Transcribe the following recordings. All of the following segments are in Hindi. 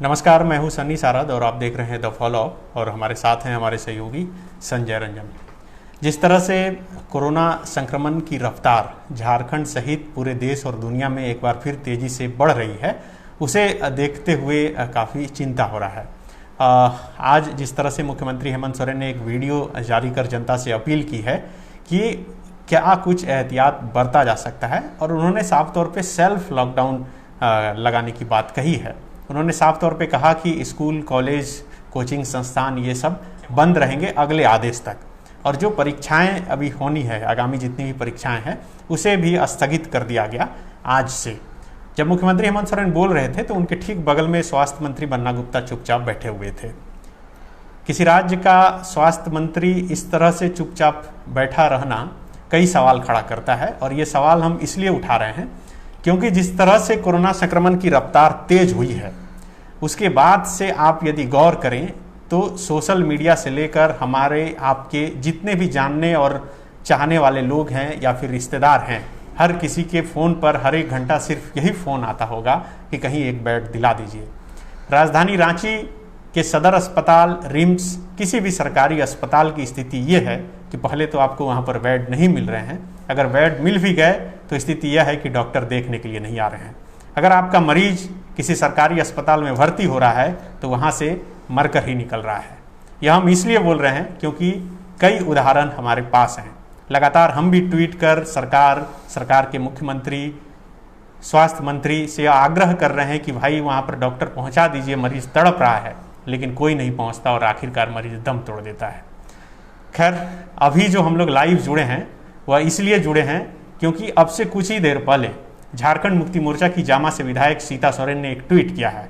नमस्कार, मैं हूं सन्नी सारद और आप देख रहे हैं द फॉलोअप और हमारे साथ हैं हमारे सहयोगी संजय रंजन। जिस तरह से कोरोना संक्रमण की रफ्तार झारखंड सहित पूरे देश और दुनिया में एक बार फिर तेज़ी से बढ़ रही है, उसे देखते हुए काफ़ी चिंता हो रहा है। आज जिस तरह से मुख्यमंत्री हेमंत सोरेन ने एक वीडियो जारी कर जनता से अपील की है कि क्या कुछ एहतियात बरता जा सकता है, और उन्होंने साफ तौर पे सेल्फ लॉकडाउन लगाने की बात कही है। उन्होंने साफ तौर पे कहा कि स्कूल, कॉलेज, कोचिंग संस्थान ये सब बंद रहेंगे अगले आदेश तक, और जो परीक्षाएं अभी होनी है, आगामी जितनी भी परीक्षाएं हैं, उसे भी स्थगित कर दिया गया आज से। जब मुख्यमंत्री हेमंत सोरेन बोल रहे थे तो उनके ठीक बगल में स्वास्थ्य मंत्री बन्ना गुप्ता चुपचाप बैठे हुए थे। किसी राज्य का स्वास्थ्य मंत्री इस तरह से चुपचाप बैठा रहना कई सवाल खड़ा करता है, और ये सवाल हम इसलिए उठा रहे हैं क्योंकि जिस तरह से कोरोना संक्रमण की रफ्तार तेज हुई है, उसके बाद से आप यदि गौर करें तो सोशल मीडिया से लेकर हमारे आपके जितने भी जानने और चाहने वाले लोग हैं या फिर रिश्तेदार हैं, हर किसी के फ़ोन पर हर एक घंटा सिर्फ यही फ़ोन आता होगा कि कहीं एक बेड दिला दीजिए। राजधानी रांची के सदर अस्पताल, रिम्स, किसी भी सरकारी अस्पताल की स्थिति ये है कि पहले तो आपको वहाँ पर बेड नहीं मिल रहे हैं। अगर बेड मिल भी गए तो स्थिति यह है कि डॉक्टर देखने के लिए नहीं आ रहे हैं। अगर आपका मरीज किसी सरकारी अस्पताल में भर्ती हो रहा है तो वहाँ से मरकर ही निकल रहा है। यह हम इसलिए बोल रहे हैं क्योंकि कई उदाहरण हमारे पास हैं। लगातार हम भी ट्वीट कर सरकार के मुख्यमंत्री, स्वास्थ्य मंत्री से आग्रह कर रहे हैं कि भाई वहाँ पर डॉक्टर पहुँचा दीजिए, मरीज तड़प रहा है, लेकिन कोई नहीं पहुँचता और आखिरकार मरीज दम तोड़ देता है। खैर, अभी जो हम लोग लाइव जुड़े हैं वह इसलिए जुड़े हैं क्योंकि अब से कुछ ही देर पहले झारखंड मुक्ति मोर्चा की जामा से विधायक सीता सोरेन ने एक ट्वीट किया है।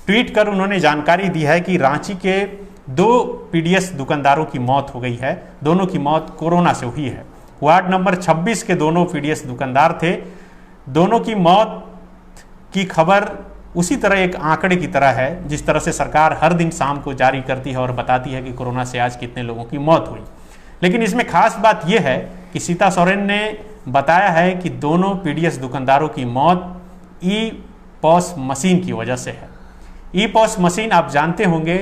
ट्वीट कर उन्होंने जानकारी दी है कि रांची के 2 पीडीएस दुकानदारों की मौत हो गई है। दोनों की मौत कोरोना से हुई है। वार्ड नंबर 26 के दोनों पीडीएस दुकानदार थे। दोनों की मौत की खबर उसी तरह एक आंकड़े की तरह है जिस तरह से सरकार हर दिन शाम को जारी करती है और बताती है कि कोरोना से आज कितने लोगों की मौत हुई। लेकिन इसमें खास बात यह है कि सीता सोरेन ने बताया है कि दोनों पीडीएस दुकानदारों की मौत ई-पॉस मशीन की वजह से है। ई-पॉस मशीन आप जानते होंगे,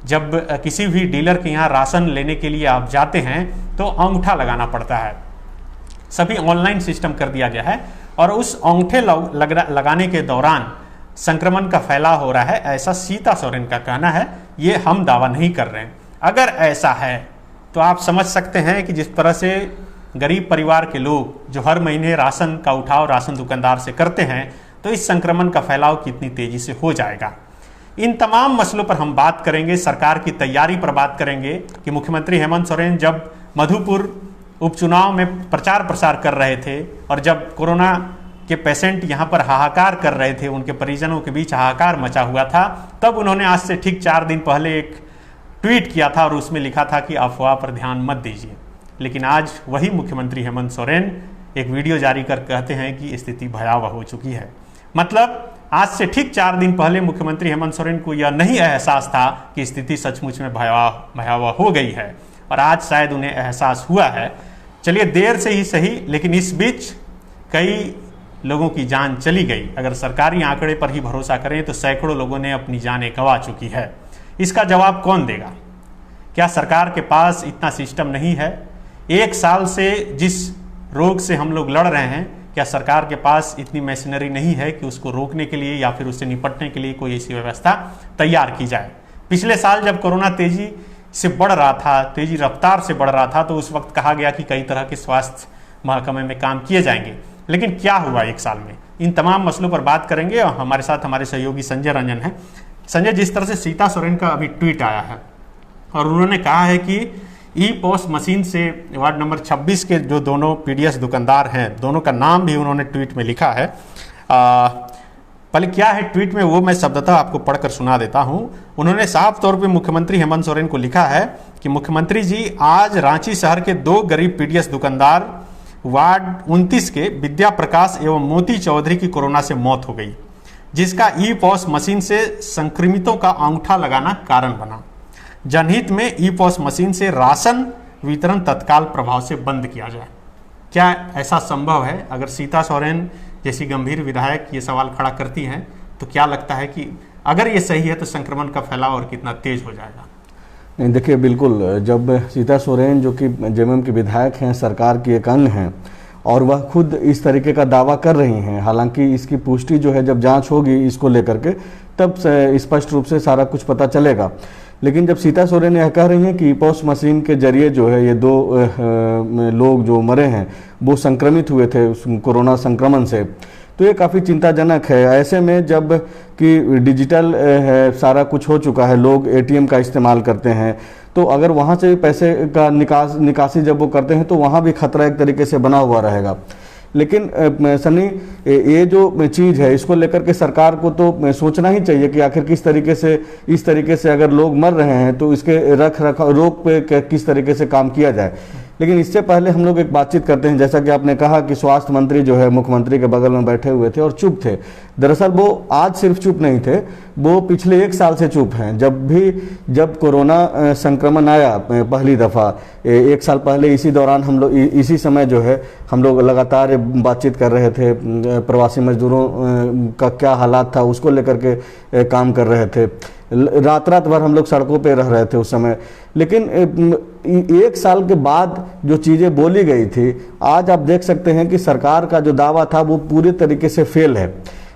जब किसी भी डीलर के यहाँ राशन लेने के लिए आप जाते हैं तो अंगूठा लगाना पड़ता है। सभी ऑनलाइन सिस्टम कर दिया गया है और उस अंगूठे लगाने के दौरान संक्रमण का फैलाव हो रहा है, ऐसा सीता सोरेन का कहना है। ये हम दावा नहीं कर रहे हैं। अगर ऐसा है तो आप समझ सकते हैं कि जिस तरह से गरीब परिवार के लोग जो हर महीने राशन का उठाव राशन दुकानदार से करते हैं, तो इस संक्रमण का फैलाव कितनी तेजी से हो जाएगा। इन तमाम मसलों पर हम बात करेंगे। सरकार की तैयारी पर बात करेंगे कि मुख्यमंत्री हेमंत सोरेन जब मधुपुर उपचुनाव में प्रचार प्रसार कर रहे थे और जब कोरोना के पेशेंट यहाँ पर हाहाकार कर रहे थे, उनके परिजनों के बीच हाहाकार मचा हुआ था, तब उन्होंने आज से ठीक 4 दिन पहले एक ट्वीट किया था और उसमें लिखा था कि अफवाह पर ध्यान मत दीजिए। लेकिन आज वही मुख्यमंत्री हेमंत सोरेन एक वीडियो जारी कर कहते हैं कि स्थिति भयावह हो चुकी है। मतलब आज से ठीक 4 दिन पहले मुख्यमंत्री हेमंत सोरेन को यह नहीं एहसास था कि स्थिति सचमुच में भयावह हो गई है, और आज शायद उन्हें एहसास हुआ है। चलिए, देर से ही सही, लेकिन इस बीच कई लोगों की जान चली गई। अगर सरकारी आंकड़े पर ही भरोसा करें तो सैकड़ों लोगों ने अपनी जानें गंवा चुकी है। इसका जवाब कौन देगा? क्या सरकार के पास इतना सिस्टम नहीं है? 1 साल से जिस रोग से हम लोग लड़ रहे हैं, क्या सरकार के पास इतनी मशीनरी नहीं है कि उसको रोकने के लिए या फिर उससे निपटने के लिए कोई ऐसी व्यवस्था तैयार की जाए? पिछले साल जब कोरोना तेजी से बढ़ रहा था, तेजी रफ्तार से बढ़ रहा था, तो उस वक्त कहा गया कि कई तरह के स्वास्थ्य महकमे में काम किए जाएंगे। लेकिन क्या हुआ 1 साल में? इन तमाम मसलों पर बात करेंगे और हमारे साथ हमारे सहयोगी संजय रंजन हैं। संजय, जिस तरह से सीता सोरेन का अभी ट्वीट आया है और उन्होंने कहा है कि ई-पॉस मशीन से वार्ड नंबर 26 के जो दोनों पीडीएस दुकानदार हैं, दोनों का नाम भी उन्होंने ट्वीट में लिखा है। पहले क्या है ट्वीट में वो मैं शब्दतः आपको पढ़कर सुना देता हूं। उन्होंने साफ तौर पे मुख्यमंत्री हेमंत सोरेन को लिखा है कि मुख्यमंत्री जी, आज रांची शहर के 2 गरीब पीडीएस दुकानदार वार्ड 29 के विद्या प्रकाश एवं मोती चौधरी की कोरोना से मौत हो गई, जिसका ई-पॉस मशीन से संक्रमितों का अंगूठा लगाना कारण बना। जनहित में ई-पॉस मशीन से राशन वितरण तत्काल प्रभाव से बंद किया जाए। क्या ऐसा संभव है? अगर सीता सोरेन जैसी गंभीर विधायक ये सवाल खड़ा करती हैं तो क्या लगता है कि अगर ये सही है तो संक्रमण का फैलाव और कितना तेज हो जाएगा? नहीं, देखिए बिल्कुल, जब सीता सोरेन जो कि जेएमएम की विधायक हैं, सरकार की एक अंग हैं, और वह खुद इस तरीके का दावा कर रही हैं, हालांकि इसकी पुष्टि जो है जब जांच होगी इसको लेकर के तब स्पष्ट रूप से सारा कुछ पता चलेगा। लेकिन जब सीता सोरेन यह कह रही हैं कि ईपॉस मशीन के जरिए जो है ये 2 लोग जो मरे हैं वो संक्रमित हुए थे कोरोना संक्रमण से, तो ये काफ़ी चिंताजनक है। ऐसे में जब कि डिजिटल सारा कुछ हो चुका है, लोग एटीएम का इस्तेमाल करते हैं, तो अगर वहाँ से पैसे का निकासी जब वो करते हैं तो वहाँ भी खतरा एक तरीके से बना हुआ रहेगा। लेकिन सनी, ये जो चीज़ है इसको लेकर के सरकार को तो सोचना ही चाहिए कि आखिर किस तरीके से, इस तरीके से अगर लोग मर रहे हैं तो इसके रोक पे किस तरीके से काम किया जाए। लेकिन इससे पहले हम लोग एक बातचीत करते हैं, जैसा कि आपने कहा कि स्वास्थ्य मंत्री जो है मुख्यमंत्री के बगल में बैठे हुए थे और चुप थे। दरअसल वो आज सिर्फ चुप नहीं थे, वो पिछले 1 साल से चुप हैं। जब कोरोना संक्रमण आया पहली दफ़ा 1 साल पहले, इसी दौरान हम लोग इसी समय जो है हम लोग लगातार बातचीत कर रहे थे, प्रवासी मजदूरों का क्या हालात था उसको लेकर के काम कर रहे थे। रात भर हम लोग सड़कों पे रह रहे थे उस समय। लेकिन 1 साल के बाद जो चीज़ें बोली गई थी, आज आप देख सकते हैं कि सरकार का जो दावा था वो पूरे तरीके से फेल है।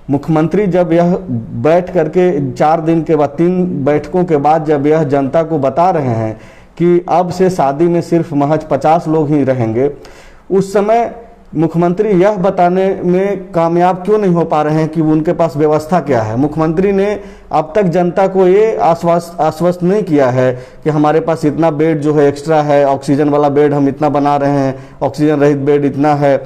मुख्यमंत्री जब यह बैठ करके 4 दिन के बाद, 3 बैठकों के बाद जब यह जनता को बता रहे हैं कि अब से शादी में सिर्फ महज 50 लोग ही रहेंगे, उस समय मुख्यमंत्री यह बताने में कामयाब क्यों नहीं हो पा रहे हैं कि उनके पास व्यवस्था क्या है। मुख्यमंत्री ने अब तक जनता को ये आश्वस्त नहीं किया है कि हमारे पास इतना बेड जो है एक्स्ट्रा है, ऑक्सीजन वाला बेड हम इतना बना रहे हैं, ऑक्सीजन रहित बेड इतना है,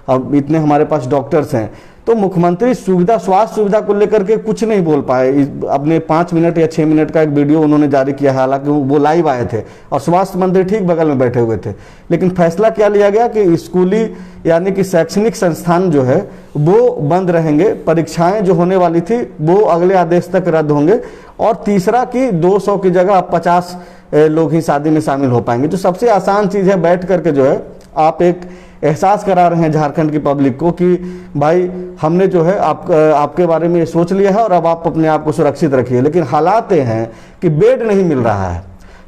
अब इतने हमारे पास डॉक्टर्स हैं। तो मुख्यमंत्री स्वास्थ्य सुविधा को लेकर के कुछ नहीं बोल पाए। अपने 5 मिनट या 6 मिनट का एक वीडियो उन्होंने जारी किया है, हालांकि वो लाइव आए थे और स्वास्थ्य मंत्री ठीक बगल में बैठे हुए थे। लेकिन फैसला क्या लिया गया कि स्कूली यानी कि शैक्षणिक संस्थान जो है वो बंद रहेंगे, परीक्षाएं जो होने वाली थी वो अगले आदेश तक रद्द होंगे, और तीसरा कि 200 की जगह 50 लोग ही शादी में शामिल हो पाएंगे। तो सबसे आसान चीज़ है, बैठ करके जो है आप एक एहसास करा रहे हैं झारखंड की पब्लिक को कि भाई हमने जो है आपके बारे में ये सोच लिया है और अब आप अपने आप को सुरक्षित रखिए। लेकिन हालात ये हैं कि बेड नहीं मिल रहा है,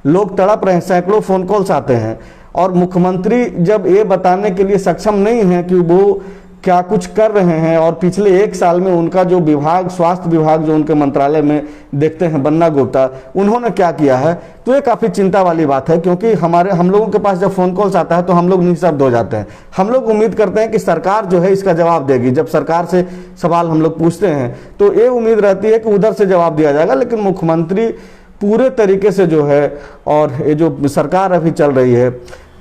लोग तड़प रहे हैं, सैकड़ों फोन कॉल्स आते हैं, और मुख्यमंत्री जब ये बताने के लिए सक्षम नहीं है कि वो क्या कुछ कर रहे हैं, और पिछले 1 साल में उनका जो विभाग, स्वास्थ्य विभाग जो उनके मंत्रालय में देखते हैं बन्ना गुप्ता, उन्होंने क्या किया है, तो ये काफ़ी चिंता वाली बात है। क्योंकि हम लोगों के पास जब फोन कॉल्स आता है तो हम लोग निःशब्द हो जाते हैं। हम लोग उम्मीद करते हैं कि सरकार जो है इसका जवाब देगी। जब सरकार से सवाल हम लोग पूछते हैं तो ये उम्मीद रहती है कि उधर से जवाब दिया जाएगा। लेकिन मुख्यमंत्री पूरे तरीके से जो है, और ये जो सरकार अभी चल रही है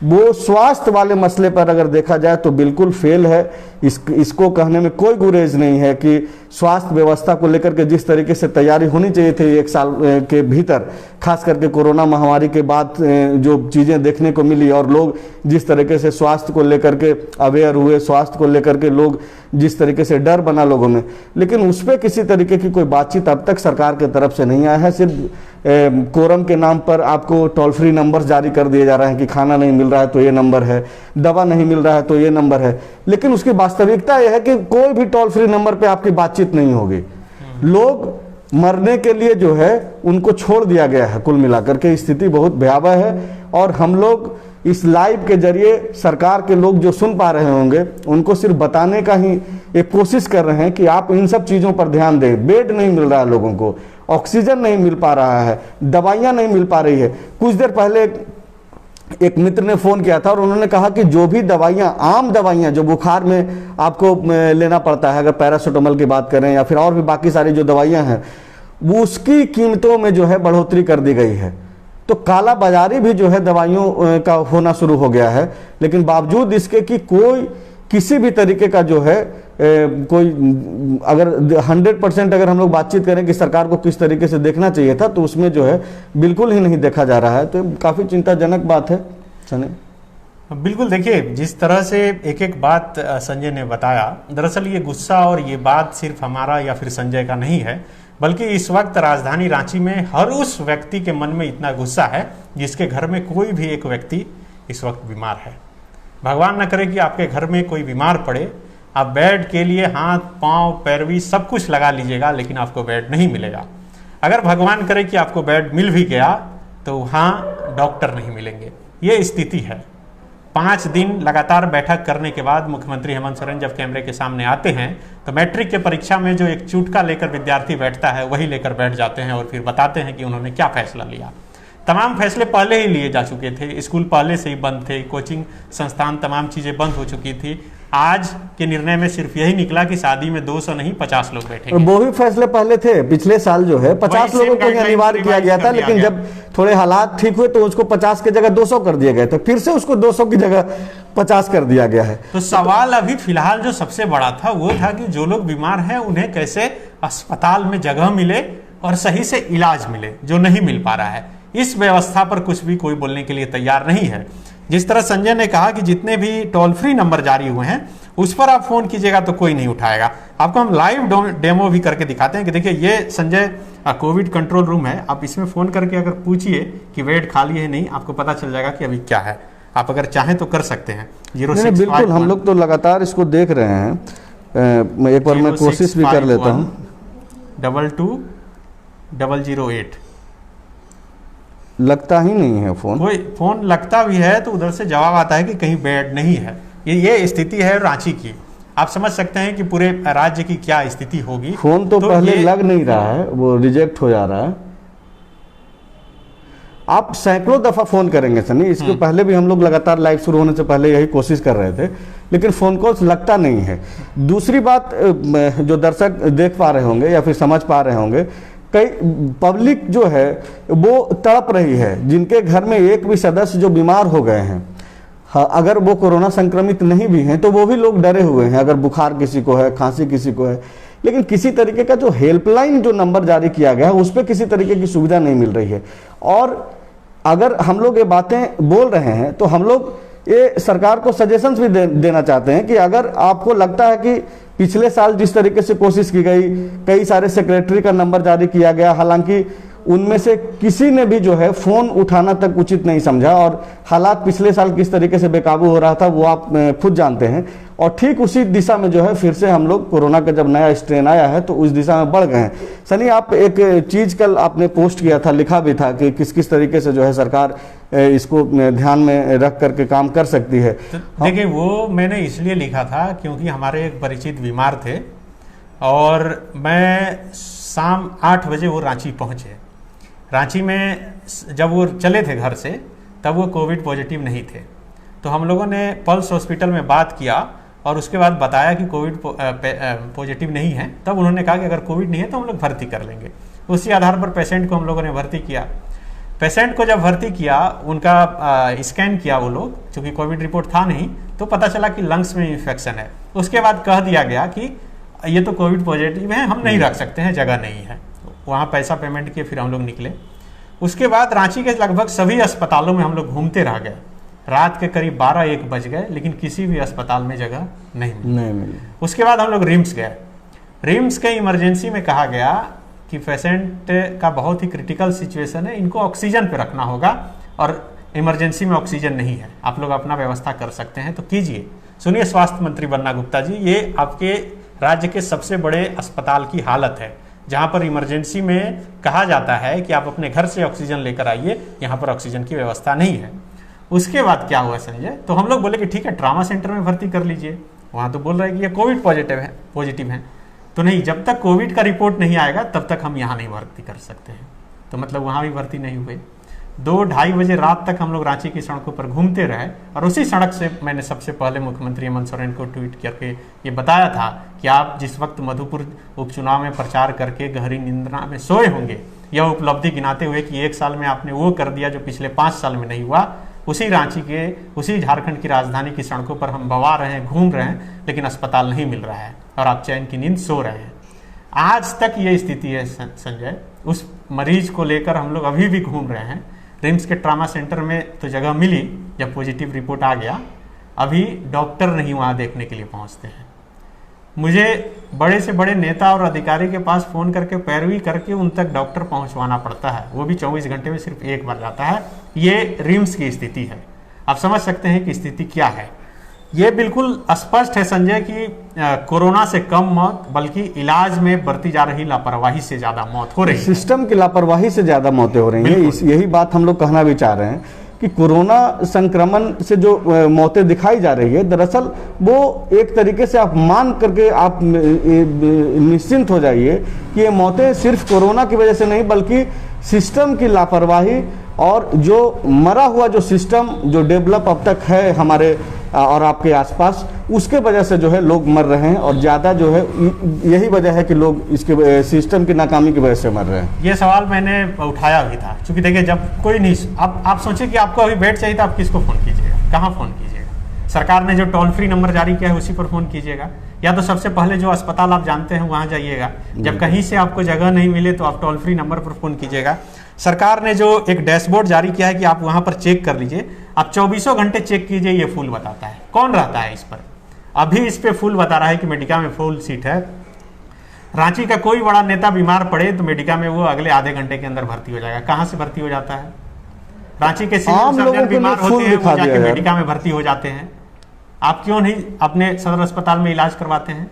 वो स्वास्थ्य वाले मसले पर अगर देखा जाए तो बिल्कुल फेल है। इसको कहने में कोई गुरेज नहीं है कि स्वास्थ्य व्यवस्था को लेकर के जिस तरीके से तैयारी होनी चाहिए थी 1 साल के भीतर, खास करके कोरोना महामारी के बाद जो चीज़ें देखने को मिली, और लोग जिस तरीके से स्वास्थ्य को लेकर के अवेयर हुए, स्वास्थ्य को लेकर के लोग जिस तरीके से डर बना लोगों में, लेकिन उस पर किसी तरीके की कोई बातचीत अब तक सरकार की तरफ से नहीं आया है। सिर्फ कोरम के नाम पर आपको टोल फ्री नंबर जारी कर दिए जा रहे हैं कि खाना नहीं मिल रहा है तो ये नंबर है, दवा नहीं मिल रहा है तो ये नंबर है। लेकिन उसकी वास्तविकता यह है कि कोई भी टोल फ्री नंबर पे आपकी बातचीत नहीं होगी। लोग मरने के लिए जो है उनको छोड़ दिया गया है। कुल मिलाकर के स्थिति बहुत भयावह है, और हम लोग इस लाइव के जरिए सरकार के लोग जो सुन पा रहे होंगे उनको सिर्फ बताने का ही एक कोशिश कर रहे हैं कि आप इन सब चीज़ों पर ध्यान दें। बेड नहीं मिल रहा है लोगों को, ऑक्सीजन नहीं मिल पा रहा है, दवाइयाँ नहीं मिल पा रही है। कुछ देर पहले एक मित्र ने फ़ोन किया था और उन्होंने कहा कि जो भी दवाइयाँ, आम दवाइयाँ जो बुखार में आपको लेना पड़ता है, अगर पैरासीटामोल की बात करें या फिर और भी बाकी सारी जो दवाइयाँ हैं, वो उसकी कीमतों में जो है बढ़ोतरी कर दी गई है। तो काला बाजारी भी जो है दवाइयों का होना शुरू हो गया है। लेकिन बावजूद इसके कि कोई किसी भी तरीके का जो है कोई, अगर 100% अगर हम लोग बातचीत करें कि सरकार को किस तरीके से देखना चाहिए था, तो उसमें जो है बिल्कुल ही नहीं देखा जा रहा है। तो काफ़ी चिंताजनक बात है सनी। बिल्कुल, देखिए जिस तरह से एक एक बात संजय ने बताया, दरअसल ये गुस्सा और ये बात सिर्फ हमारा या फिर संजय का नहीं है, बल्कि इस वक्त राजधानी रांची में हर उस व्यक्ति के मन में इतना गुस्सा है जिसके घर में कोई भी एक व्यक्ति इस वक्त बीमार है। भगवान न करे कि आपके घर में कोई बीमार पड़े, आप बेड के लिए हाथ पांव पैरवी सब कुछ लगा लीजिएगा, लेकिन आपको बेड नहीं मिलेगा। अगर भगवान करे कि आपको बेड मिल भी गया तो वहाँ डॉक्टर नहीं मिलेंगे। ये स्थिति है। 5 दिन लगातार बैठक करने के बाद मुख्यमंत्री हेमंत सोरेन जब कैमरे के सामने आते हैं तो मैट्रिक के परीक्षा में जो एक चुटका लेकर विद्यार्थी बैठता है वही लेकर बैठ जाते हैं और फिर बताते हैं कि उन्होंने क्या फैसला लिया। तमाम फैसले पहले ही लिए जा चुके थे, स्कूल पहले से ही बंद थे, कोचिंग संस्थान तमाम चीज़ें बंद हो चुकी थी। आज के निर्णय में सिर्फ यही निकला कि शादी में 200 नहीं 50 लोग बैठेंगे। वो भी फैसले पहले थे, पिछले साल जो है 50 लोगों को अनिवार्य किया गया था, लेकिन जब थोड़े हालात ठीक हुए तो उसको 50 की जगह 200 कर दिया गया था, फिर से उसको 200 की जगह 50 कर दिया गया है। तो सवाल अभी फिलहाल जो सबसे बड़ा था वो था कि जो लोग बीमार हैं उन्हें कैसे अस्पताल में जगह मिले और सही से इलाज मिले, जो नहीं मिल पा रहा है। इस व्यवस्था पर कुछ भी कोई बोलने के लिए तैयार नहीं है। जिस तरह संजय ने कहा कि जितने भी टोल फ्री नंबर जारी हुए हैं उस पर आप फोन कीजिएगा तो कोई नहीं उठाएगा। आपको हम लाइव डेमो भी करके दिखाते हैं कि देखिए ये संजय कोविड कंट्रोल रूम है। आप इसमें फोन करके अगर पूछिए कि बेड खाली है नहीं, आपको पता चल जाएगा कि अभी क्या है। आप अगर चाहें तो कर सकते हैं। 06 बिल्कुल, हम लोग तो लगातार इसको देख रहे हैं। एक बार मैं कोशिश भी कर लेता हूँ। 22-008 लगता ही नहीं है फोन। कोई फोन लगता भी है तो उधर से जवाब आता है कि कहीं बेड नहीं है। ये स्थिति है रांची की। आप समझ सकते हैं कि पूरे राज्य की क्या स्थिति होगी। फोन तो पहले लग नहीं रहा है, वो रिजेक्ट हो जा रहा है। आप सैकड़ों दफा फोन करेंगे सनी, इसके पहले भी हम लोग लगातार लाइव शुरू होने से पहले यही कोशिश कर रहे थे, लेकिन फोन कॉल्स लगता नहीं है। दूसरी बात, जो दर्शक देख पा रहे होंगे या फिर समझ पा रहे होंगे, कई पब्लिक जो है वो तड़प रही है, जिनके घर में एक भी सदस्य जो बीमार हो गए हैं, अगर वो कोरोना संक्रमित नहीं भी हैं तो वो भी लोग डरे हुए हैं। अगर बुखार किसी को है, खांसी किसी को है, लेकिन किसी तरीके का जो हेल्पलाइन जो नंबर जारी किया गया है उस पर किसी तरीके की सुविधा नहीं मिल रही है। और अगर हम लोग ये बातें बोल रहे हैं तो हम लोग ये सरकार को सजेशंस भी देना चाहते हैं कि अगर आपको लगता है कि पिछले साल जिस तरीके से कोशिश की गई, कई सारे सेक्रेटरी का नंबर जारी किया गया, हालांकि उनमें से किसी ने भी जो है फोन उठाना तक उचित नहीं समझा, और हालात पिछले साल किस तरीके से बेकाबू हो रहा था वो आप खुद जानते हैं। और ठीक उसी दिशा में जो है फिर से हम लोग कोरोना का जब नया स्ट्रेन आया है तो उस दिशा में बढ़ गए हैं। सनी, आप एक चीज कल आपने पोस्ट किया था, लिखा भी था कि किस किस तरीके से जो है सरकार इसको ध्यान में रख करके काम कर सकती है। तो देखिए, वो मैंने इसलिए लिखा था क्योंकि हमारे एक परिचित बीमार थे और मैं शाम 8 बजे वो रांची पहुंचे। रांची में जब वो चले थे घर से तब वो कोविड पॉजिटिव नहीं थे, तो हम लोगों ने पल्स हॉस्पिटल में बात किया और उसके बाद बताया कि कोविड पॉजिटिव नहीं है। तब उन्होंने कहा कि अगर कोविड नहीं है तो हम लोग भर्ती कर लेंगे। उसी आधार पर पेशेंट को हम लोगों ने भर्ती किया। पेशेंट को जब भर्ती किया, उनका स्कैन किया वो लोग, चूँकि कोविड रिपोर्ट था नहीं, तो पता चला कि लंग्स में इन्फेक्शन है। उसके बाद कह दिया गया कि ये तो कोविड पॉजिटिव है, हम नहीं रख सकते हैं, जगह नहीं है। वहाँ पैसा पेमेंट किए, फिर हम लोग निकले। उसके बाद रांची के लगभग सभी अस्पतालों में हम लोग घूमते रह गए। रात के करीब 12-1 बज गए, लेकिन किसी भी अस्पताल में जगह नहीं मिली। उसके बाद हम लोग रिम्स गए। रिम्स के इमरजेंसी में कहा गया कि पेशेंट का बहुत ही क्रिटिकल सिचुएशन है, इनको ऑक्सीजन पे रखना होगा और इमरजेंसी में ऑक्सीजन नहीं है, आप लोग अपना व्यवस्था कर सकते हैं तो कीजिए। सुनिए स्वास्थ्य मंत्री बन्ना गुप्ता जी, ये आपके राज्य के सबसे बड़े अस्पताल की हालत है, जहां पर इमरजेंसी में कहा जाता है कि आप अपने घर से ऑक्सीजन लेकर आइए, यहाँ पर ऑक्सीजन की व्यवस्था नहीं है। उसके बाद क्या हुआ संजय, तो हम लोग बोले कि ठीक है ट्रामा सेंटर में भर्ती कर लीजिए। वहाँ तो बोल रहे हैं कि ये कोविड पॉजिटिव है, तो नहीं, जब तक कोविड का रिपोर्ट नहीं आएगा तब तक हम यहाँ नहीं भर्ती कर सकते हैं। तो मतलब वहाँ भी भर्ती नहीं हुए। 2-2:30 बजे रात तक हम लोग रांची की सड़कों पर घूमते रहे और उसी सड़क से मैंने सबसे पहले मुख्यमंत्री हेमंत सोरेन को ट्वीट करके ये बताया था कि आप जिस वक्त मधुपुर उपचुनाव में प्रचार करके गहरी निंदा में सोए होंगे, यह उपलब्धि गिनाते हुए कि 1 साल में आपने वो कर दिया जो पिछले 5 साल में नहीं हुआ, उसी रांची के, उसी झारखंड की राजधानी की सड़कों पर हम बवा रहे हैं, घूम रहे हैं, लेकिन अस्पताल नहीं मिल रहा है और आप चैन की नींद सो रहे हैं। आज तक ये स्थिति है संजय। उस मरीज को लेकर हम लोग अभी भी घूम रहे हैं। रिम्स के ट्रामा सेंटर में तो जगह मिली जब पॉजिटिव रिपोर्ट आ गया, अभी डॉक्टर नहीं वहाँ देखने के लिए पहुँचते हैं। मुझे बड़े से बड़े नेता और अधिकारी के पास फ़ोन करके पैरवी करके उन तक डॉक्टर पहुँचवाना पड़ता है, वो भी 24 घंटे में सिर्फ 1 बार जाता है। ये रिम्स की स्थिति है। आप समझ सकते हैं कि स्थिति क्या है। ये बिल्कुल स्पष्ट है संजय कि कोरोना से कम मौत बल्कि इलाज में बरती जा रही लापरवाही से ज्यादा मौत हो रही है। सिस्टम की लापरवाही से ज्यादा मौतें हो रही हैं। यही बात हम लोग कहना भी चाह रहे हैं कि कोरोना संक्रमण से जो मौतें दिखाई जा रही है, दरअसल वो एक तरीके से आप मान करके आप निश्चिंत हो जाइए कि ये मौतें सिर्फ कोरोना की वजह से नहीं बल्कि सिस्टम की लापरवाही और जो मरा हुआ जो सिस्टम जो डेवलप अब तक है हमारे और आपके आसपास, उसके वजह से जो है लोग मर रहे हैं और ज़्यादा जो है यही वजह है कि लोग इसके सिस्टम की नाकामी की वजह से मर रहे हैं। ये सवाल मैंने उठाया भी था, क्योंकि देखिए जब कोई नहीं, अब आप सोचिए कि आपको अभी बेड चाहिए तो आप किसको फ़ोन कीजिएगा, कहाँ फ़ोन कीजिएगा? सरकार ने जो टोल फ्री नंबर जारी किया है उसी पर फ़ोन कीजिएगा, या तो सबसे पहले जो अस्पताल आप जानते हैं वहाँ जाइएगा। जब कहीं से आपको जगह नहीं मिले तो आप टोल फ्री नंबर पर फ़ोन कीजिएगा। सरकार ने जो एक डैशबोर्ड जारी किया है कि आप वहाँ पर चेक कर लीजिए, आप 24 घंटे चेक कीजिए, ये फुल बताता है। कौन रहता है इस पर? अभी इस पे फुल बता रहा है कि मेडिका में फुल सीट है। रांची का कोई बड़ा नेता बीमार पड़े तो मेडिका में वो अगले आधे घंटे के अंदर भर्ती हो जाएगा। कहाँ से भर्ती हो जाता है? रांची के सिविल सर्जन बीमार होते हैं, वो जाके मेडिका में भर्ती हो जाते हैं। आप क्यों नहीं अपने सदर अस्पताल में इलाज करवाते हैं?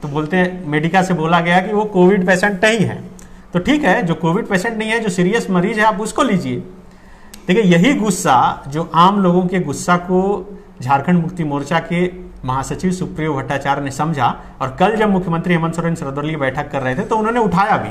तो बोलते हैं मेडिका से बोला गया कि वो कोविड पेशेंट नहीं है। तो ठीक है, जो कोविड पेशेंट नहीं है, जो सीरियस मरीज है, आप उसको लीजिए। देखिए यही गुस्सा, जो आम लोगों के गुस्सा को झारखंड मुक्ति मोर्चा के महासचिव सुप्रियो भट्टाचार्य ने समझा, और कल जब मुख्यमंत्री हेमंत सोरेन सर्वदलीय बैठक कर रहे थे तो उन्होंने उठाया भी।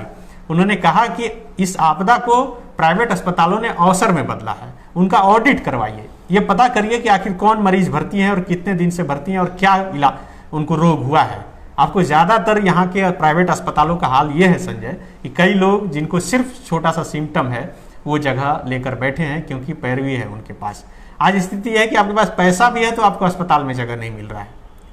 उन्होंने कहा कि इस आपदा को प्राइवेट अस्पतालों ने अवसर में बदला है, उनका ऑडिट करवाइए, ये पता करिए कि आखिर कौन मरीज भर्ती हैं और कितने दिन से भर्ती हैं और क्या उनको रोग हुआ है। आपको ज़्यादातर यहाँ के प्राइवेट अस्पतालों का हाल ये है संजय कि कई लोग जिनको सिर्फ छोटा सा सिम्टम है वो जगह लेकर बैठे हैं क्योंकि पैरवी है उनके पास। आज स्थिति है कि आपके पास पैसा भी है तो आपको अस्पताल में जगह नहीं मिल रहा है।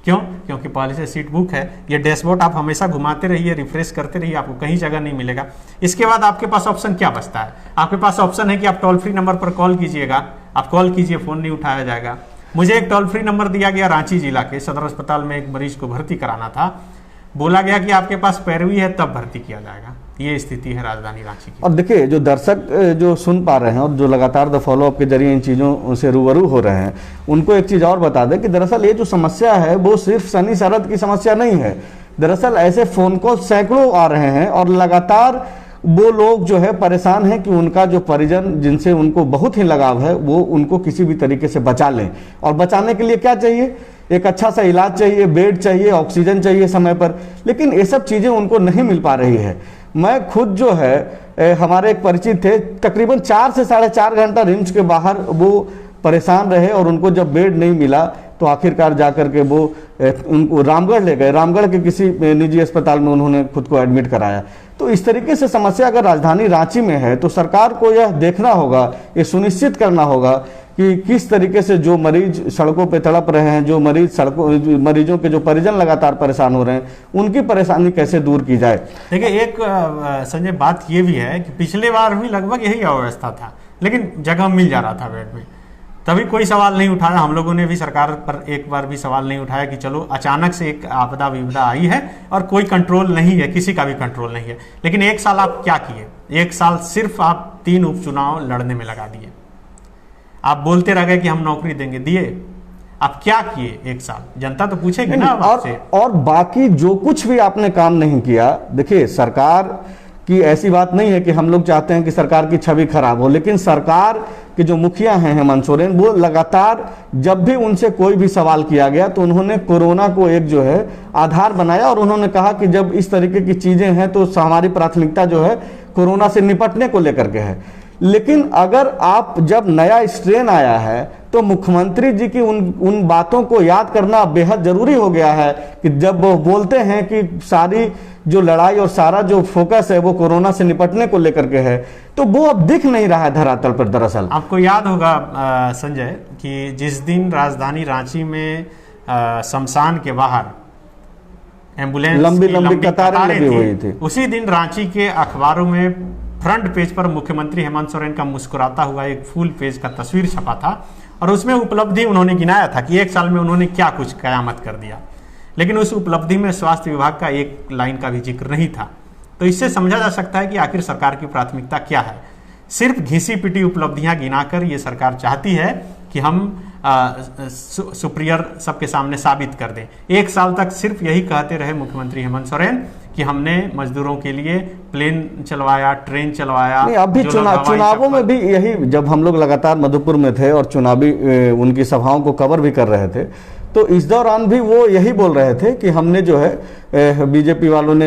क्यों? क्योंकि पहले से सीट बुक है। ये डैशबोर्ड आप हमेशा घुमाते रहिए, रिफ्रेश करते रहिए, आपको कहीं जगह नहीं मिलेगा। इसके बाद आपके पास ऑप्शन क्या बचता है? आपके पास ऑप्शन है कि आप टोल फ्री नंबर पर कॉल कीजिएगा। आप कॉल कीजिए, फ़ोन नहीं उठाया जाएगा। मुझे एक टोल फ्री नंबर दिया गया रांची जिला के सदर अस्पताल में, एक मरीज को भर्ती कराना था। बोला गया कि आपके पास पैरवी है तब भर्ती किया जाएगा। ये स्थिति है राजधानी रांची की। और देखिए जो दर्शक जो सुन पा रहे हैं और जो लगातार द फॉलोअप के जरिए इन चीज़ों से रूबरू हो रहे हैं, उनको एक चीज़ और बता दें कि दरअसल ये जो समस्या है वो सिर्फ सनी शरद की समस्या नहीं है। दरअसल ऐसे फ़ोन कॉल सैकड़ों आ रहे हैं और लगातार वो लोग जो है परेशान हैं कि उनका जो परिजन जिनसे उनको बहुत ही लगाव है वो उनको किसी भी तरीके से बचा लें। और बचाने के लिए क्या चाहिए? एक अच्छा सा इलाज चाहिए, बेड चाहिए, ऑक्सीजन चाहिए समय पर, लेकिन ये सब चीज़ें उनको नहीं मिल पा रही है। मैं खुद जो है हमारे एक परिचित थे, तकरीबन 4 से 4.5 घंटा रिम्स के बाहर वो परेशान रहे और उनको जब बेड नहीं मिला तो आखिरकार जाकर के वो उनको रामगढ़ ले गए। रामगढ़ के किसी निजी अस्पताल में उन्होंने खुद को एडमिट कराया। तो इस तरीके से समस्या अगर राजधानी रांची में है तो सरकार को यह देखना होगा, ये सुनिश्चित करना होगा कि किस तरीके से जो मरीज सड़कों पे तड़प रहे हैं, जो मरीजों के जो परिजन लगातार परेशान हो रहे हैं, उनकी परेशानी कैसे दूर की जाए। देखिए एक संजय बात ये भी है कि पिछले बार भी लगभग यही अव्यवस्था था, लेकिन जगह मिल जा रहा था बेड में, तभी कोई सवाल नहीं उठाया। हम लोगों ने भी सरकार पर एक बार भी सवाल नहीं उठाया कि चलो अचानक से एक आपदा विपदा आई है और कोई कंट्रोल नहीं है, किसी का भी कंट्रोल नहीं है। लेकिन 1 साल आप क्या किए? 1 साल सिर्फ आप 3 उपचुनाव लड़ने में लगा दिए। आप बोलते रह गए कि हम नौकरी देंगे, दिए? आप क्या किए 1 साल? जनता तो पूछेगी ना आपसे। और बाकी जो कुछ भी आपने काम नहीं किया, देखिए सरकार की ऐसी बात नहीं है कि हम लोग चाहते हैं कि सरकार की छवि खराब हो, लेकिन सरकार के जो मुखिया हैं हेमंत सोरेन, वो लगातार जब भी उनसे कोई भी सवाल किया गया तो उन्होंने कोरोना को एक जो है आधार बनाया और उन्होंने कहा कि जब इस तरीके की चीजें हैं तो हमारी प्राथमिकता जो है कोरोना से निपटने को लेकर के है। लेकिन अगर आप जब नया स्ट्रेन आया है तो मुख्यमंत्री जी की उन बातों को याद करना बेहद जरूरी हो गया है कि जब वो बोलते हैं कि सारी जो लड़ाई और सारा जो फोकस है वो कोरोना से निपटने को लेकर के है, तो वो अब दिख नहीं रहा है धरातल पर। दरअसल आपको याद होगा संजय कि जिस दिन राजधानी रांची में शमशान के बाहर एम्बुलेंस लंबी कतारें लगी हुई थी, उसी दिन रांची के अखबारों में फ्रंट पेज पर मुख्यमंत्री हेमंत सोरेन का मुस्कुराता हुआ एक फुल पेज का तस्वीर छपा था और उसमें उपलब्धि उन्होंने गिनाया था कि 1 साल में उन्होंने क्या कुछ कयामत कर दिया। लेकिन उस उपलब्धि में स्वास्थ्य विभाग का एक लाइन का भी जिक्र नहीं था। तो इससे समझा जा सकता है कि आखिर सरकार की प्राथमिकता क्या है। सिर्फ घिसी पिटी उपलब्धियां गिनाकर ये सरकार चाहती है कि हम सुपीरियर सबके सामने साबित कर दें। 1 साल तक सिर्फ यही कहते रहे मुख्यमंत्री हेमंत सोरेन कि हमने मजदूरों के लिए प्लेन चलवाया, ट्रेन चलवाया। अभी चुनावों में भी यही, जब हम लोग लगातार मधुपुर में थे और चुनावी उनकी सभाओं को कवर भी कर रहे थे, तो इस दौरान भी वो यही बोल रहे थे कि हमने जो है बीजेपी वालों ने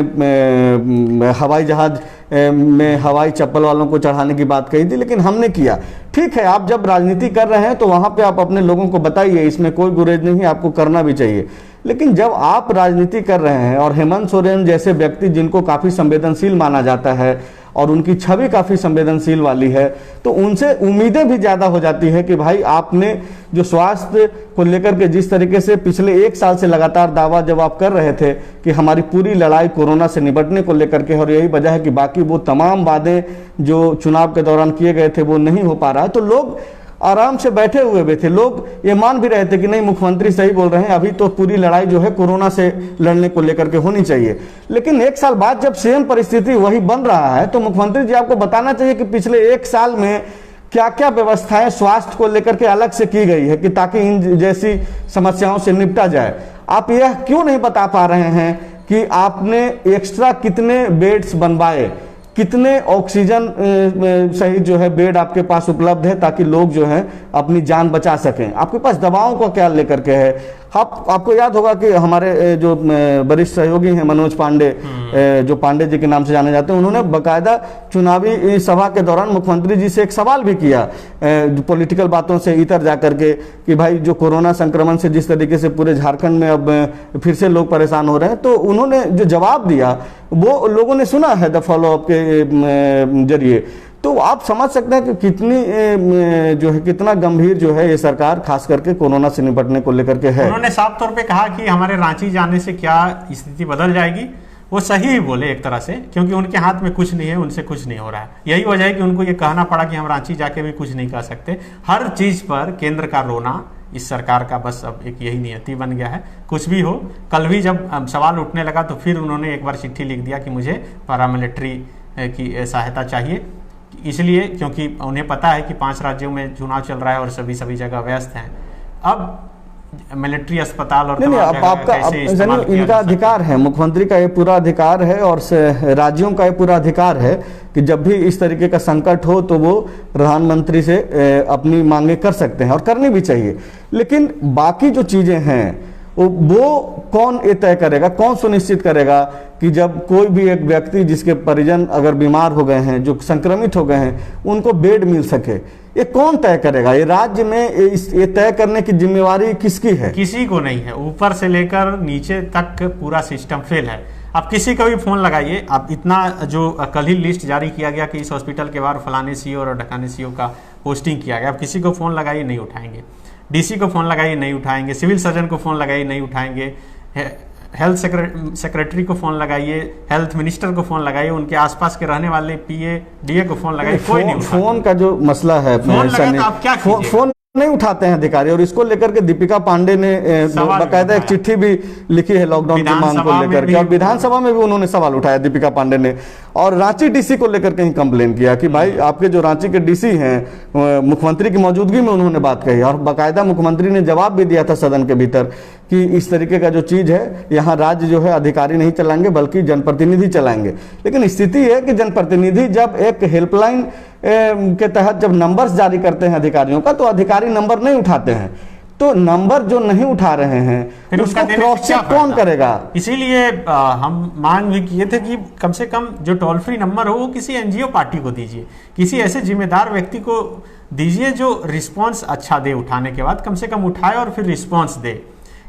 हवाई जहाज में हवाई चप्पल वालों को चढ़ाने की बात कही थी, लेकिन हमने किया। ठीक है, आप जब राजनीति कर रहे हैं तो वहां पे आप अपने लोगों को बताइए, इसमें कोई गुरेज नहीं है, आपको करना भी चाहिए। लेकिन जब आप राजनीति कर रहे हैं और हेमंत सोरेन जैसे व्यक्ति जिनको काफी संवेदनशील माना जाता है और उनकी छवि काफी संवेदनशील वाली है, तो उनसे उम्मीदें भी ज्यादा हो जाती है कि भाई आपने जो स्वास्थ्य को लेकर के जिस तरीके से पिछले 1 साल से लगातार दावा जब आप कर रहे थे कि हमारी पूरी लड़ाई कोरोना से निपटने को लेकर के, और यही वजह है कि बाकी वो तमाम वादे जो चुनाव के दौरान किए गए थे वो नहीं हो पा रहा है, तो लोग आराम से बैठे हुए भी थे। लोग ये मान भी रहे थे कि नहीं, मुख्यमंत्री सही बोल रहे हैं, अभी तो पूरी लड़ाई जो है कोरोना से लड़ने को लेकर के होनी चाहिए। लेकिन 1 साल बाद जब सेम परिस्थिति वही बन रहा है, तो मुख्यमंत्री जी आपको बताना चाहिए कि पिछले 1 साल में क्या क्या व्यवस्थाएं स्वास्थ्य को लेकर के अलग से की गई है कि ताकि इन जैसी समस्याओं से निपटा जाए। आप यह क्यों नहीं बता पा रहे हैं कि आपने एक्स्ट्रा कितने बेड्स बनवाए, कितने ऑक्सीजन सहित जो है बेड आपके पास उपलब्ध है ताकि लोग जो है अपनी जान बचा सकें। आपके पास दवाओं का क्या लेकर के है? आपको याद होगा कि हमारे जो वरिष्ठ सहयोगी हैं मनोज पांडे, जो पांडे जी के नाम से जाने जाते हैं, उन्होंने बकायदा चुनावी सभा के दौरान मुख्यमंत्री जी से एक सवाल भी किया पॉलिटिकल बातों से इतर जाकर के कि भाई जो कोरोना संक्रमण से जिस तरीके से पूरे झारखंड में अब फिर से लोग परेशान हो रहे हैं, तो उन्होंने जो जवाब दिया वो लोगों ने सुना है द फॉलोअप के जरिए। तो आप समझ सकते हैं कि कितनी जो है कितना गंभीर जो है ये सरकार खास करके कोरोना से निपटने को लेकर के है। उन्होंने साफ तौर पे कहा कि हमारे रांची जाने से क्या स्थिति बदल जाएगी। वो सही ही बोले एक तरह से, क्योंकि उनके हाथ में कुछ नहीं है, उनसे कुछ नहीं हो रहा है। यही वजह है कि उनको ये कहना पड़ा कि हम रांची जाके भी कुछ नहीं कर सकते। हर चीज पर केंद्र का रोना इस सरकार का बस अब एक यही नियति बन गया है। कुछ भी हो, कल भी जब सवाल उठने लगा तो फिर उन्होंने एक बार चिट्ठी लिख दिया कि मुझे पैरामिलिट्री की सहायता चाहिए, इसलिए क्योंकि उन्हें पता है कि 5 राज्यों में चुनाव चल रहा है और सभी जगह व्यस्त हैं। अब मिलिट्री अस्पताल और इनका अधिकार है, मुख्यमंत्री का ये पूरा अधिकार है और राज्यों का ये पूरा अधिकार है कि जब भी इस तरीके का संकट हो तो वो प्रधानमंत्री से अपनी मांगे कर सकते हैं और करनी भी चाहिए। लेकिन बाकी जो चीजें हैं वो कौन ये तय करेगा, कौन सुनिश्चित करेगा कि जब कोई भी एक व्यक्ति जिसके परिजन अगर बीमार हो गए हैं, जो संक्रमित हो गए हैं, उनको बेड मिल सके? ये कौन तय करेगा? ये राज्य में ये तय करने की जिम्मेवारी किसकी है? किसी को नहीं है। ऊपर से लेकर नीचे तक पूरा सिस्टम फेल है। आप किसी को भी फोन लगाइए, आप इतना जो कल ही लिस्ट जारी किया गया कि इस हॉस्पिटल के बाहर फलाने सीओ और ढकाने सीओ का पोस्टिंग किया गया, आप किसी को फोन लगाइए नहीं उठाएंगे। डीसी को फोन लगाइए नहीं उठाएंगे, सिविल सर्जन को फोन लगाइए नहीं उठाएंगे, हेल्थ सेक्रेटरी को फोन लगाइए, हेल्थ मिनिस्टर को फोन लगाइए, उनके आसपास के रहने वाले पीए डीए को फोन लगाइए, कोई नहीं उठाता। फोन का जो मसला है, फोन नहीं उठाते हैं अधिकारी, और इसको लेकर के दीपिका पांडे ने बाकायदा एक चिट्ठी भी लिखी है लॉकडाउन की मांग को लेकर के, और विधानसभा में भी उन्होंने सवाल उठाया दीपिका पांडे ने, और रांची डीसी को लेकर के ही कंप्लेन किया कि भाई आपके जो रांची के डीसी हैं, मुख्यमंत्री की मौजूदगी में उन्होंने बात कही, और बाकायदा मुख्यमंत्री ने जवाब भी दिया था सदन के भीतर कि इस तरीके का जो चीज है यहाँ राज्य जो है अधिकारी नहीं चलाएंगे बल्कि जनप्रतिनिधि चलाएंगे। लेकिन स्थिति है कि जनप्रतिनिधि जब एक हेल्पलाइन के तहत जब नंबर्स जारी करते हैं अधिकारियों का, तो अधिकारी नंबर नहीं उठाते हैं। तो नंबर जो नहीं उठा रहे हैं उसका क्रॉस चेक कौन करेगा? इसीलिए हम मांग भी किए थे कि कम से कम जो टोल फ्री नंबर हो वो किसी एनजीओ पार्टी को दीजिए, किसी ऐसे जिम्मेदार व्यक्ति को दीजिए जो रिस्पॉन्स अच्छा दे, उठाने के बाद कम से कम उठाए और फिर रिस्पॉन्स दे।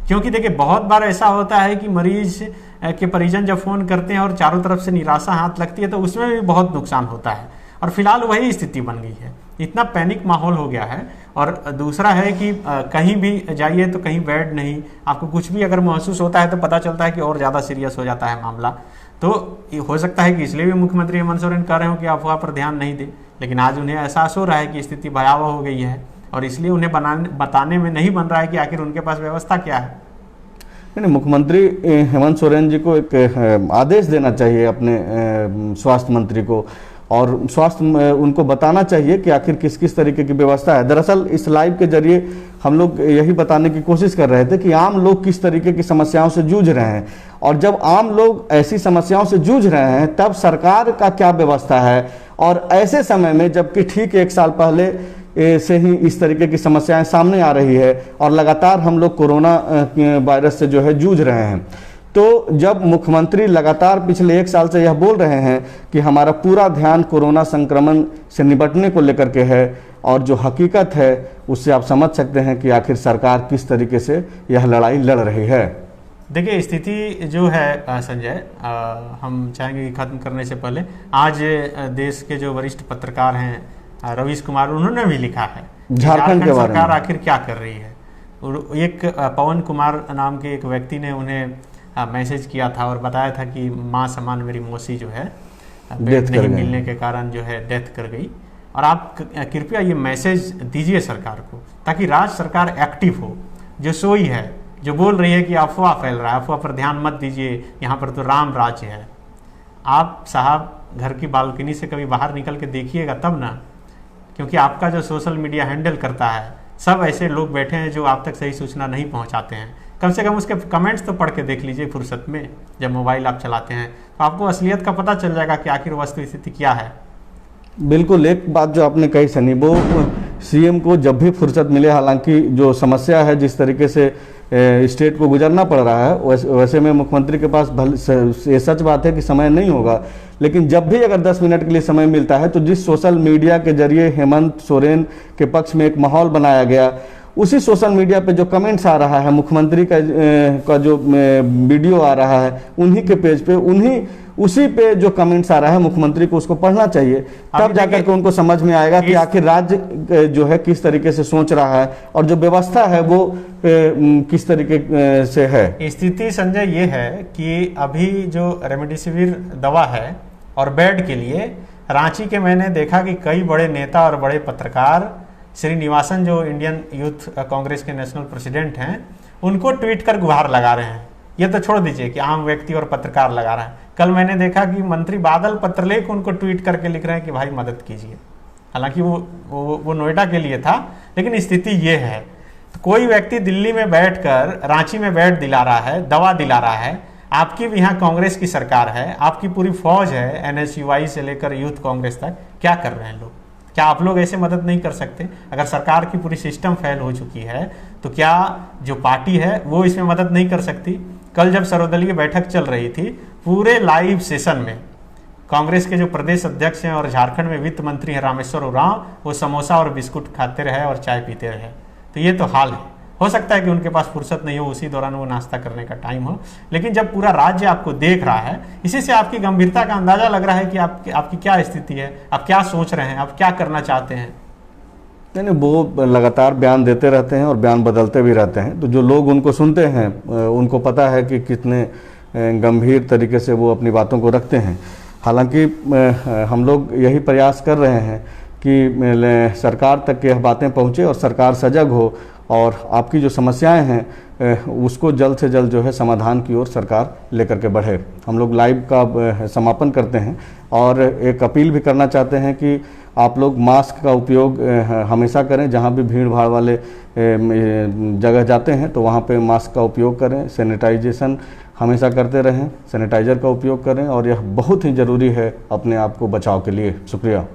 क्योंकि देखिए बहुत बार ऐसा होता है कि मरीज के परिजन जब फोन करते हैं और चारों तरफ से निराशा हाथ लगती है तो उसमें भी बहुत नुकसान होता है, और फिलहाल वही स्थिति बन गई है। इतना पैनिक माहौल हो गया है। और दूसरा है कि कहीं भी जाइए तो कहीं बेड नहीं, आपको कुछ भी अगर महसूस होता है तो पता चलता है कि और ज़्यादा सीरियस हो जाता है मामला। तो हो सकता है कि इसलिए भी मुख्यमंत्री हेमंत सोरेन कह रहे हो कि अफवाह पर ध्यान नहीं दे, लेकिन आज उन्हें एहसास हो रहा है कि स्थिति भयावह हो गई है और इसलिए उन्हें बताने में नहीं बन रहा है कि आखिर उनके पास व्यवस्था क्या है। नहीं, मुख्यमंत्री हेमंत सोरेन जी को एक आदेश देना चाहिए अपने स्वास्थ्य मंत्री को, और स्वास्थ्य उनको बताना चाहिए कि आखिर किस किस तरीके की व्यवस्था है। दरअसल इस लाइव के जरिए हम लोग यही बताने की कोशिश कर रहे थे कि आम लोग किस तरीके की समस्याओं से जूझ रहे हैं, और जब आम लोग ऐसी समस्याओं से जूझ रहे हैं तब सरकार का क्या व्यवस्था है। और ऐसे समय में जबकि ठीक 1 साल पहले से ही इस तरीके की समस्याएं सामने आ रही है और लगातार हम लोग कोरोना वायरस से जो है जूझ रहे हैं, तो जब मुख्यमंत्री लगातार पिछले 1 साल से यह बोल रहे हैं कि हमारा पूरा ध्यान कोरोना संक्रमण से निपटने को लेकर के है, और जो हकीकत है उससे आप समझ सकते हैं कि आखिर सरकार किस तरीके से यह लड़ाई लड़ रही है। देखिए, स्थिति जो है संजय, हम चाहेंगे कि खत्म करने से पहले आज देश के जो वरिष्ठ पत्रकार हैं रवीश कुमार, उन्होंने भी लिखा है झारखंड के बारे में सरकार आखिर क्या कर रही है। और एक पवन कुमार नाम के एक व्यक्ति ने उन्हें मैसेज किया था और बताया था कि माँ समान मेरी मौसी जो है बेड नहीं मिलने के कारण जो है डेथ कर गई। और आप कृपया ये मैसेज दीजिए सरकार को, ताकि राज्य सरकार एक्टिव हो। जो सोई है, जो बोल रही है कि अफवाह फैल रहा है, अफवाह पर ध्यान मत दीजिए, यहाँ पर तो राम राज्य है। आप साहब घर की बालकनी से कभी बाहर निकल के देखिएगा तब ना, क्योंकि आपका जो सोशल मीडिया हैंडल करता है, सब ऐसे लोग बैठे हैं जो आप तक सही सूचना नहीं पहुँचाते हैं। कम से कम उसके कमेंट्स तो पढ़ के देख लीजिए फुर्सत में, जब मोबाइल आप चलाते हैं तो आपको असलियत का पता चल जाएगा कि आखिर वस्तु स्थिति क्या है। बिल्कुल, एक बात जो आपने कही सनी, वो सीएम को जब भी फुर्सत मिले, हालांकि जो समस्या है जिस तरीके से स्टेट को गुजरना पड़ रहा है, वैसे में मुख्यमंत्री के पास ये सच बात है कि समय नहीं होगा, लेकिन जब भी अगर 10 मिनट के लिए समय मिलता है तो जिस सोशल मीडिया के जरिए हेमंत सोरेन के पक्ष में एक माहौल बनाया गया, उसी सोशल मीडिया पे जो कमेंट्स आ रहा है, मुख्यमंत्री का जो वीडियो आ रहा है उन्हीं के पेज पे, उसी पे जो कमेंट्स आ रहा है, मुख्यमंत्री को उसको पढ़ना चाहिए, तब जाकर के उनको समझ में आएगा कि आखिर राज्य जो है किस तरीके से सोच रहा है और जो व्यवस्था है वो किस तरीके से है। स्थिति संजय ये है कि अभी जो रेमडेसिविर दवा है और बेड के लिए रांची के मैंने देखा कि कई बड़े नेता और बड़े पत्रकार, श्रीनिवासन जो इंडियन यूथ कांग्रेस के नेशनल प्रेसिडेंट हैं, उनको ट्वीट कर गुहार लगा रहे हैं। ये तो छोड़ दीजिए कि आम व्यक्ति और पत्रकार लगा रहा है। कल मैंने देखा कि मंत्री बादल पत्रलेख उनको ट्वीट करके लिख रहे हैं कि भाई मदद कीजिए। हालांकि वो नोएडा के लिए था, लेकिन स्थिति ये है। तो कोई व्यक्ति दिल्ली में बैठकर रांची में बेड दिला रहा है, दवा दिला रहा है। आपकी भी यहाँ कांग्रेस की सरकार है, आपकी पूरी फौज है, एनएसयूआई से लेकर यूथ कांग्रेस तक। क्या कर रहे हैं लोग? क्या आप लोग ऐसे मदद नहीं कर सकते? अगर सरकार की पूरी सिस्टम फेल हो चुकी है तो क्या जो पार्टी है वो इसमें मदद नहीं कर सकती? कल जब सर्वदलीय बैठक चल रही थी, पूरे लाइव सेशन में कांग्रेस के जो प्रदेश अध्यक्ष हैं और झारखंड में वित्त मंत्री हैं रामेश्वर उरांव, वो समोसा और बिस्कुट खाते रहे और चाय पीते रहे। तो ये तो हाल है। हो सकता है कि उनके पास फुर्सत नहीं हो, उसी दौरान वो नाश्ता करने का टाइम हो, लेकिन जब पूरा राज्य आपको देख रहा है, इसी से आपकी गंभीरता का अंदाजा लग रहा है कि आपकी क्या स्थिति है, आप क्या सोच रहे हैं, आप क्या करना चाहते हैं। नहीं, वो लगातार बयान देते रहते हैं और बयान बदलते भी रहते हैं, तो जो लोग उनको सुनते हैं उनको पता है कि कितने गंभीर तरीके से वो अपनी बातों को रखते हैं। हालांकि हम लोग यही प्रयास कर रहे हैं कि सरकार तक यह बातें पहुँचे और सरकार सजग हो और आपकी जो समस्याएं हैं उसको जल्द से जल्द जो है समाधान की ओर सरकार लेकर के बढ़े। हम लोग लाइव का समापन करते हैं और एक अपील भी करना चाहते हैं कि आप लोग मास्क का उपयोग हमेशा करें। जहां भी भीड़ भाड़ वाले जगह जाते हैं तो वहां पे मास्क का उपयोग करें। सैनिटाइजेशन हमेशा करते रहें, सैनिटाइज़र का उपयोग करें और यह बहुत ही ज़रूरी है अपने आप को बचाव के लिए। शुक्रिया।